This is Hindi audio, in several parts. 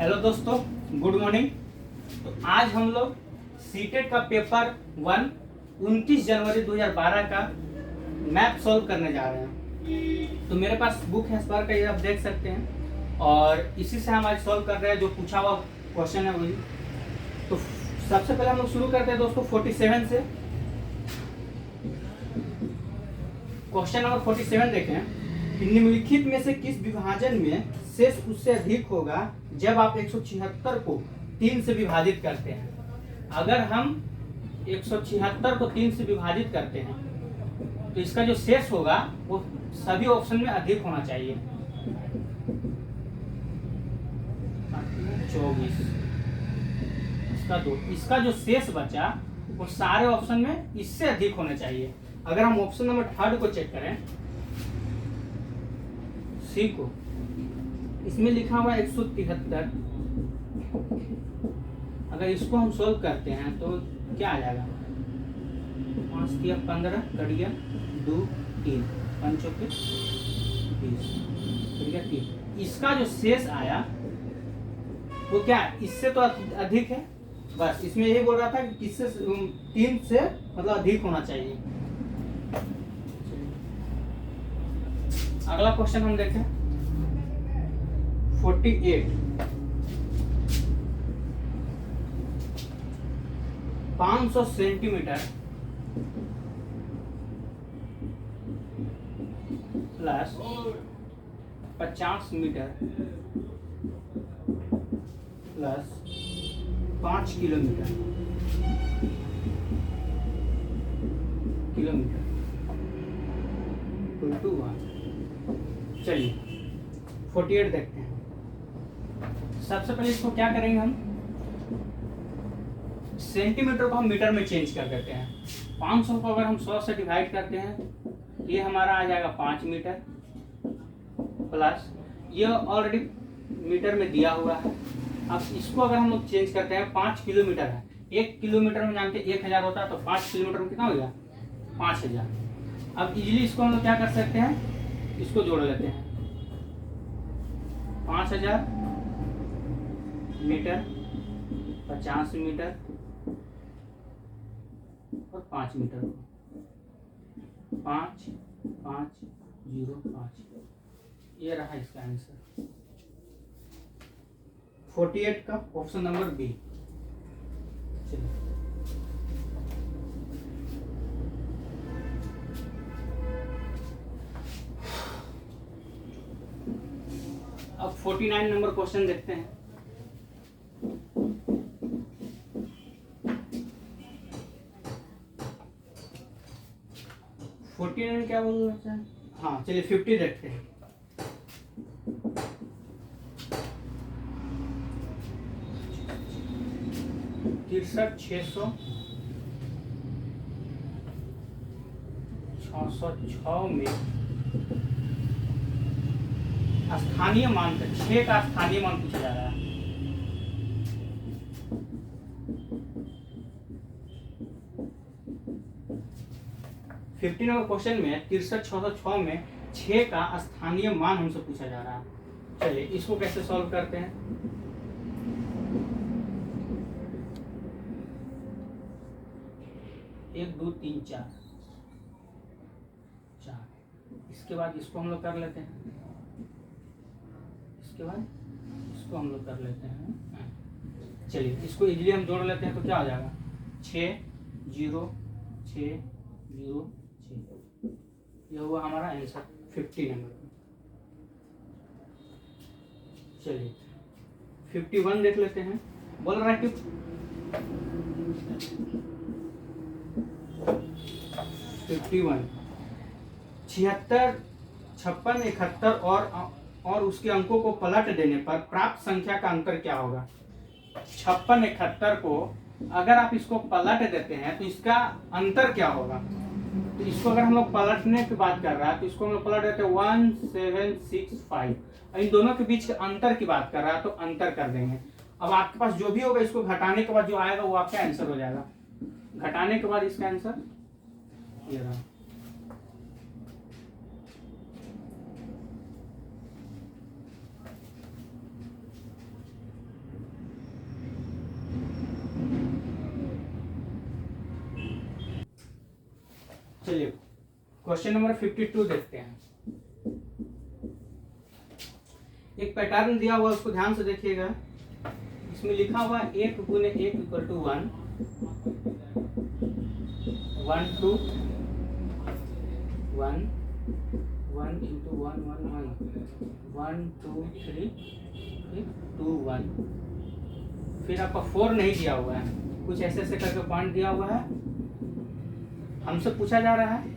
हेलो दोस्तों, गुड मॉर्निंग। तो आज हम लोग सीटेट का पेपर 1 29 जनवरी 2012 का मैथ सॉल्व करने जा रहे हैं। तो मेरे पास बुक है स्पार्क का, ये आप देख सकते हैं और इसी से हम आज सॉल्व कर रहे हैं। जो पूछा हुआ क्वेश्चन है वही। तो सबसे पहले हम लोग शुरू करते हैं दोस्तों 47 से। क्वेश्चन नंबर 47 देखें कि निम्नलिखित में से किस विभाजन में शेष उससे अधिक होगा जब आप 176 को 3 से विभाजित करते हैं। अगर हम 176 को 3 से विभाजित करते हैं तो इसका जो शेष होगा वो सभी ऑप्शन में अधिक होना चाहिए। 24 इसका 2, इसका जो शेष बचा वो सारे ऑप्शन में इससे अधिक होना चाहिए। अगर हम ऑप्शन नंबर 3 को चेक करें, सी को, इसमें लिखा हुआ 173। अगर इसको हम सोल्व करते हैं तो क्या आ जाएगा? 5 तिया 15, कटिया 2 3, 5 चौके 20, कटिया 3। इसका जो शेष आया वो क्या, इससे तो अधिक है। बस इसमें यही बोल रहा था कि किससे 3 से मतलब अधिक होना चाहिए। अगला क्वेश्चन हम देखें 48। 500 centimetre plus 50 metre plus 5 kilometre equal to 1। चलिए 48 देखते हैं। सबसे पहले इसको क्या करेंगे, हम सेंटीमीटर को हम मीटर में चेंज कर देते हैं। 500 को अगर हम 100 से डिवाइड करते हैं ये हमारा आ जाएगा 5 मीटर प्लस ये ऑलरेडी मीटर में दिया हुआ है। अब इसको अगर हम लोग चेंज करते हैं, 5 किलोमीटर है, 1 किलोमीटर में जानते 1000 होता है, तो 5 किलोमीटर में कितना हो गया? 5000। अब इजीली इसको हम लोग क्या कर सकते हैं, इसको जोड़ लेते हैं। 5000 मीटर, 50 मीटर और 5 मीटर, 5 5 0 5। ये रहा इसका आंसर 48 का ऑप्शन नंबर बी। चलिए अब 49 नंबर क्वेश्चन देखते हैं। क्या बोलना चाहे? हाँ चलिए 50 देखते हैं। 63 606 में स्थानीय मान का 6 का स्थानीय मान पूछा जा रहा है। फिफ्टीन नंबर क्वेश्चन में 63,606 में 6 का स्थानीय मान हमसे पूछा जा रहा है। चलिए इसको कैसे सॉल्व करते हैं। एक 2 3 4, इसके बाद इसको हम लोग कर लेते हैं। इसके बाद इसको हम लोग कर लेते हैं। चलिए इसको इजीली हम जोड़ लेते हैं तो क्या हो जाएगा? 6 0 6 0 6। यह हुआ हमारा आंसर 50 नंबर। चलिए 51 देख लेते हैं। बोल रहा है कि 51 76 56 71 और उसके अंकों को पलट देने पर प्राप्त संख्या का अंतर क्या होगा? 56 71 को अगर आप इसको पलट देते हैं तो इसका अंतर क्या होगा? तो इसको अगर हम लोग पलटने की बात कर रहा है तो इसको हम लोग पलट देते हैं 1765। इन दोनों के बीच के अंतर की बात कर रहा है तो अंतर कर देंगे। अब आपके पास जो भी होगा इसको घटाने के बाद जो आएगा वो आपका आंसर हो जाएगा। घटाने के बाद इसका आंसर ये रहा। चलिए क्वेश्चन नंबर 52 देखते हैं। एक पैटर्न दिया हुआ उसको ध्यान से देखिएगा। इसमें लिखा हुआ 1 गुने 1 इक्वल टू 1, 1 2 1 1 इंटू 1 1 1 1 2 3 2 1। फिर आपका 4 नहीं दिया हुआ है, कुछ ऐसे ऐसे करके पॉइंट दिया हुआ है। हमसे पूछा जा रहा है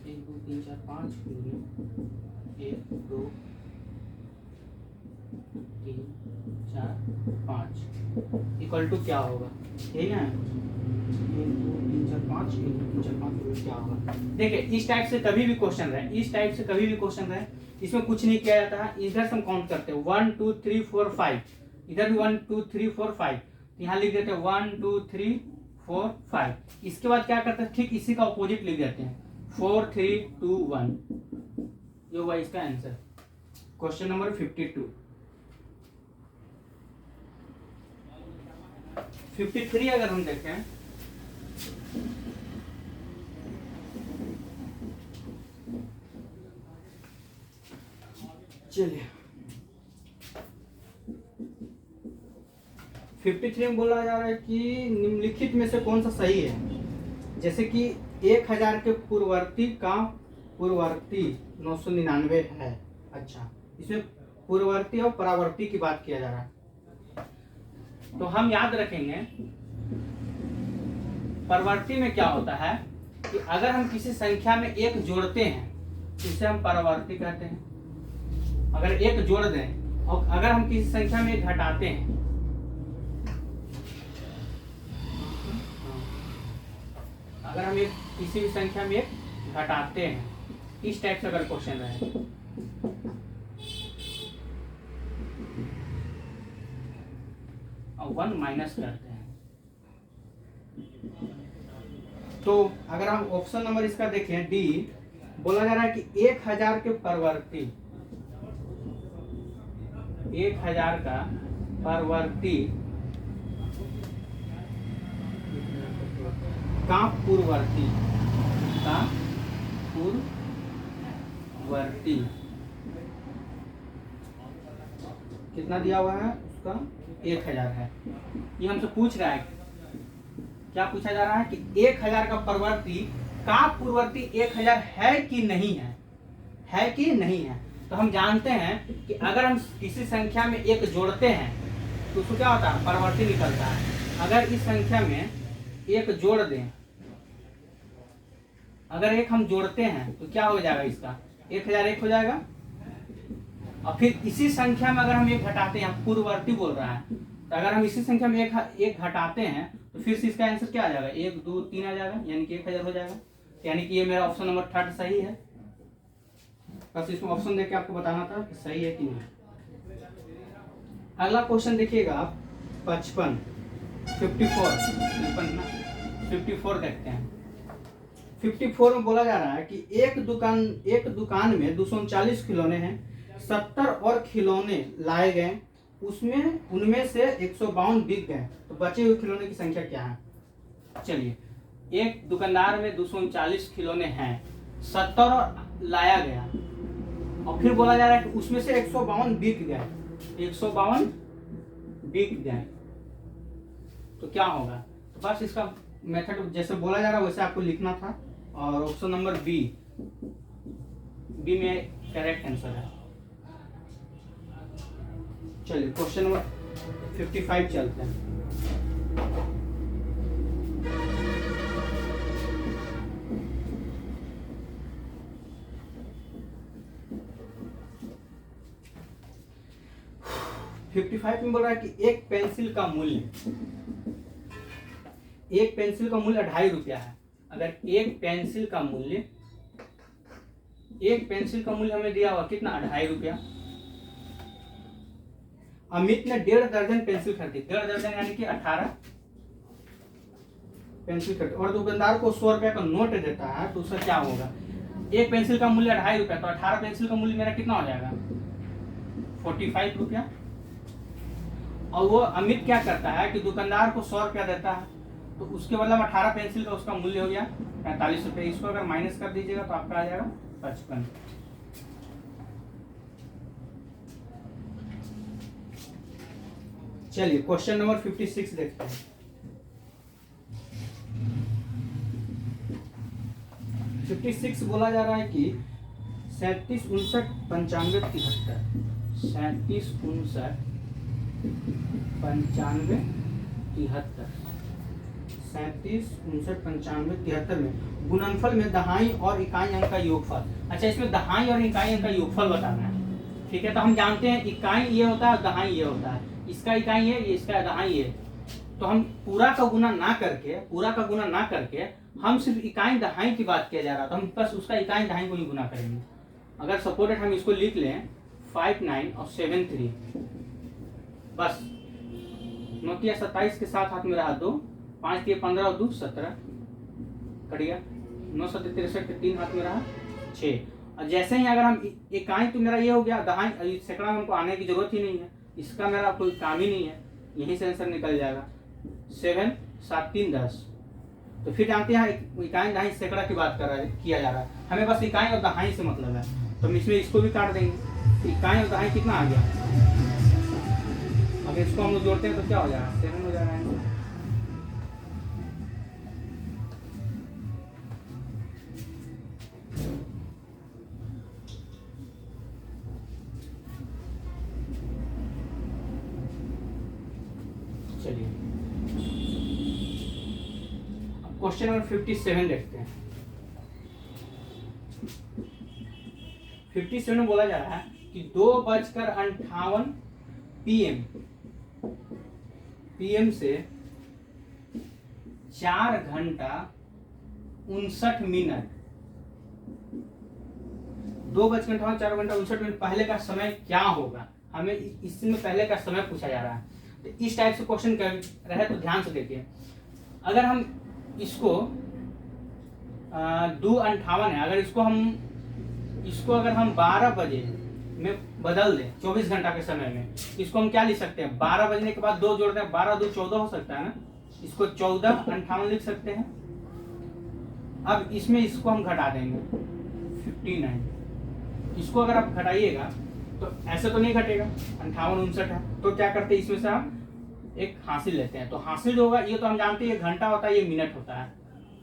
1 2 3 4 5 1 2 3 4 5 इक्वल टू क्या होगा, ठीक है 1 2 3 4 5 1 2 3 4 5 क्या होगा। देखिए इस टाइप से कभी भी क्वेश्चन रहे, इस टाइप से कभी भी क्वेश्चन रहे, इसमें कुछ नहीं किया जाता है। इधर से हम काउंट करते हैं 1 2 3 4 5, इधर भी 1 2 3 4 5, यहाँ लिख देते हैं 1 2 3 4 5। इसके बाद क्या करते हैं, ठीक इसी का ऑपोजिट लिख देते हैं 4 3 2 1। ये हुआ इसका आंसर, क्वेश्चन नंबर 52। 53 अगर हम देखें, चलिए 53 में बोला जा रहा है कि निम्नलिखित में से कौन सा सही है। जैसे कि 1000 के पूर्ववर्ती का पूर्ववर्ती 999 है। अच्छा, इसमें पूर्ववर्ती और परावर्ती की बात किया जा रहा है, तो हम याद रखेंगे परवर्ती में क्या होता है कि अगर हम किसी संख्या में एक जोड़ते हैं तो इसे हम परावर्ती कहते हैं। अगर एक जोड़ दें और अगर हम किसी संख्या में एक घटाते हैं, अगर हम एक किसी भी संख्या में एक घटाते हैं, इस टाइप से अगर क्वेश्चन रहे और 1 माइनस करते हैं, तो अगर हम ऑप्शन नंबर इसका देखें डी, बोला जा रहा है कि 1000 के परवर्ती, 1000 का परवर्ती का पूर्ववर्ती, का पूर्ववर्ती कितना दिया हुआ है, उसका 1000 है। ये हमसे पूछ रहा है, क्या पूछा जा रहा है कि 1000 का परवर्ती का पूर्ववर्ती 1000 है कि नहीं है, है कि नहीं है। तो हम जानते हैं कि अगर हम किसी संख्या में एक जोड़ते हैं तो उसको क्या होता है, परवर्ती निकलता है। अगर इस संख्या में एक जोड़ दें, अगर एक हम जोड़ते हैं तो क्या हो जाएगा, इसका 1001 हो जाएगा। और फिर इसी संख्या में अगर हम एक घटाते हैं, पूर्ववर्ती बोल रहा है, तो अगर हम इसी संख्या में एक घटाते हैं तो फिर से इसका आंसर क्या आ जाएगा, 1 2 3 आ जाएगा, यानी कि 1000 हो जाएगा। यानी कि ये मेरा ऑप्शन नंबर 3 सही है। बस इसमें ऑप्शन देके आपको बताना था कि सही है कि नहीं। अगला क्वेश्चन देखिएगा आप 55 54 देखते हैं। 54 में बोला जा रहा है कि एक दुकान में 239 खिलौने हैं, 70 और खिलौने लाए गए, उनमें से 152 बिक गए, तो बचे हुए खिलौने की संख्या क्या है। चलिए, एक दुकानदार में 239 खिलौने हैं, 70 लाया गया, और फिर बोला जा रहा है कि उसमें से 152 बिक गए, 152 बिक गए, तो क्या होगा। तो बस इसका मेथड जैसे बोला जा रहा है वैसे आपको लिखना था, और ऑप्शन नंबर बी में करेक्ट आंसर है। चलिए क्वेश्चन नंबर 55 चलते हैं। में बोल रहा है कि एक पेंसिल का मूल्य 2.5 रुपया है। अगर एक पेंसिल का मूल्य हमें दिया हुआ कितना, 2.5 रुपया। अमित ने 1.5 दर्जन पेंसिल खरीदी, 1.5 दर्जन यानी कि 18 पेंसिल खरीदी, और दुकानदार को 100 रुपया का नोट देता है, तो उसका क्या होगा। एक पेंसिल का मूल्य 2.5 रुपया, तो 18 पेंसिल का मूल्य मेरा कितना हो जाएगा, 45 रुपया। और वो अमित क्या करता है कि दुकानदार को 100 रुपया देता है, तो उसके बदला में 18 पेंसिल का उसका मूल्य हो गया 45 रुपये। इसको अगर माइनस कर दीजिएगा तो आपका आ जाएगा 55। चलिए क्वेश्चन नंबर 56 देखते हैं। 56 बोला जा रहा है कि 37 59 95 73, 37 59 95 73, 37 59 95 73 में गुणनफल में दहाई और इकाई अंक का योगफल। अच्छा, इसमें दहाई और इकाई अंक का योगफल बताना है। ठीक है, तो हम जानते हैं इकाई ये होता है, दहाई ये होता है। इसका इकाई है, ये इसका दहाई है। तो हम पूरा का गुना ना करके हम सिर्फ इकाई दहाई की बात किया जा रहा, तो हम बस उसका इकाई दहाई को ही गुना करेंगे। अगर सपोर्टेड हम इसको लिख लें 59 और 73, बस 9 तिया 27 के साथ हाथ में रहा 2, 5 तिया 15 और 2 17 कट गया, 9 7 63 के 3 हाथ में रहा 6। और जैसे ही अगर हम इकाई, तो मेरा ये हो गया दहाई, सैकड़ा में हमको आने की जरूरत ही नहीं है, इसका मेरा कोई काम ही नहीं है, यहीं से आंसर निकल जाएगा 7 7 3 10। तो फिर जानते हैं इकाई दहाई सैकड़ा की बात किया जा रहा है, हमें बस इकाई और दहाई से मतलब है, तो हम इसमें इसको भी काट देंगे। तो इकाई और दहाई कितना आ गया, अगर इसको हम लोग जोड़ते हैं तो क्या हो जाएगा 7 हो जाएगा। चलिए क्वेश्चन नंबर 57 देखते हैं। 57 में बोला जा रहा है कि 2:58 PM से 4 घंटा 59 मिनट, 2:58 4 घंटा 59 मिनट पहले का समय क्या होगा। हमें इसमें पहले का समय पूछा जा रहा है। तो इस टाइप से क्वेश्चन रहे तो ध्यान से देखिए। अगर हम इसको 2:58 है, अगर इसको अगर हम 12 बजे में बदल दें 24 घंटा के समय में, इसको हम क्या लिख सकते हैं, 12 बजने के बाद 2 जोड़ दें, 12 2 14 हो सकता है ना, इसको 14:58 लिख सकते हैं। अब इसमें इसको हम घटा देंगे 59, इसको अगर आप घटाइएगा तो ऐसे तो नहीं घटेगा, 58 59 है, तो क्या करते हैं इसमें से हम एक हासिल लेते हैं। तो हासिल जो होगा, ये तो हम जानते हैं ये घंटा होता है, ये मिनट होता है,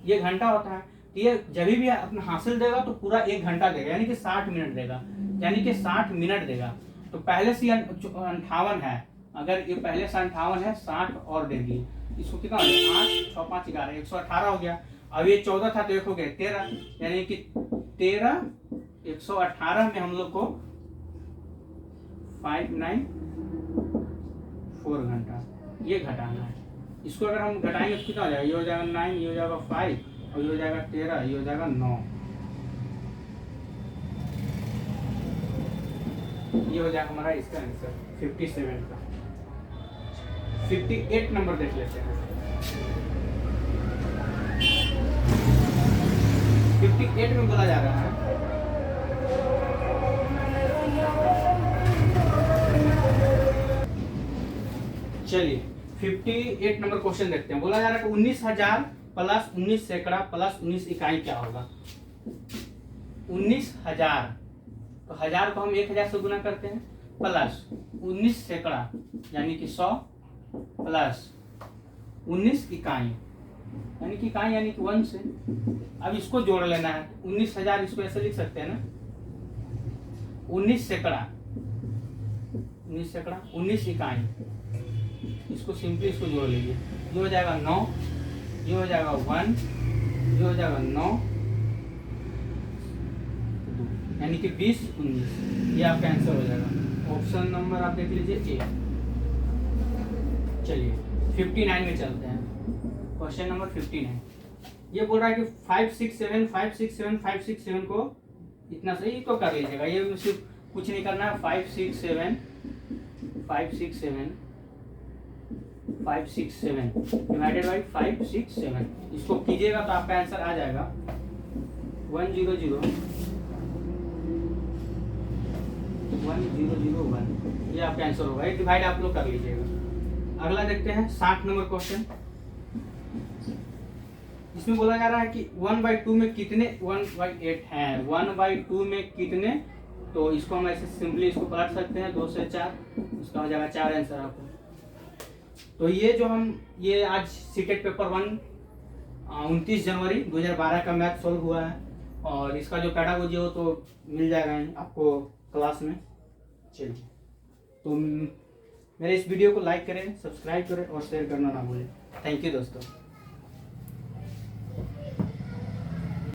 ये घंटा होता है। तो ये जब भी अपना हासिल देगा तो पूरा 1 घंटा देगा, यानी कि 60 मिनट देगा, यानी कि 60 मिनट देगा। तो पहले से 58 है, अगर ये पहले से 58 है, 60 और दे दिए, इसको कितना हो गया 8 6 5 11 118 हो गया। अब ये 14 था तो 1 हो गया 13, यानी कि 13 118 में हम लोग को 594 घंटा ये घटाना है। इसको अगर हम घटाएंगे तो कितना हो जाएगा, ये हो जाएगा 9, ये हो जाएगा 5 और ये हो जाएगा 13, ये हो जाएगा 9, ये हो जाएगा हमारा इसका आंसर 57 का। 58 नंबर देख लेते हैं। 58 में बोला जा रहा है चलिए 58 नंबर क्वेश्चन देखते हैं। बोला जा रहा है कि 19,000 प्लस 19 सैकड़ा प्लस 19 इकाई क्या होगा। 19,000, तो 1000 को हम 1000 से गुना करते हैं, प्लस 19 सैकड़ा यानी कि 100 प्लस 19 इकाई यानी कि 1 से। अब इसको जोड़ लेना है, 19,000 इसको ऐसे लिख सकते हैं ना, 19 सैकड़ा 19 इकाई, इसको सिंपली इसको जोड़ लीजिए, ये हो जाएगा 9, ये हो जाएगा 1, ये हो जाएगा 9, यानी कि 20 19, ये आपका आंसर हो जाएगा। ऑप्शन नंबर आप देख लीजिए ए। चलिए 59 में चलते हैं। क्वेश्चन नंबर 59 ये बोल रहा है कि 567 567 567 को इतना सही तो कर लीजिएगा, ये सिर्फ कुछ नहीं करना है। 567 डिवाइडेड बाई 567, इसको कीजिएगा तो आपका आंसर आ जाएगा 10001, ये आपका आंसर होगा। ये डिवाइड आप लोग कर लीजिएगा। अगला देखते हैं 60 नंबर क्वेश्चन। इसमें बोला जा रहा है कि 1/2 में कितने 1/8 हैं, 1/2 में कितने। तो इसको हम ऐसे सिंपली इसको पलट सकते हैं, 2 से 4, इसका हो जाएगा 4 आंसर आपको। तो ये जो हम ये आज सीटेट पेपर 1 29 जनवरी 2012 का मैथ सॉल्व हुआ है, और इसका जो पेडागोजी हो तो मिल जाएगा आपको क्लास में। चलिए, तो मेरे इस वीडियो को लाइक करें, सब्सक्राइब करें और शेयर करना ना भूलें। थैंक यू दोस्तों।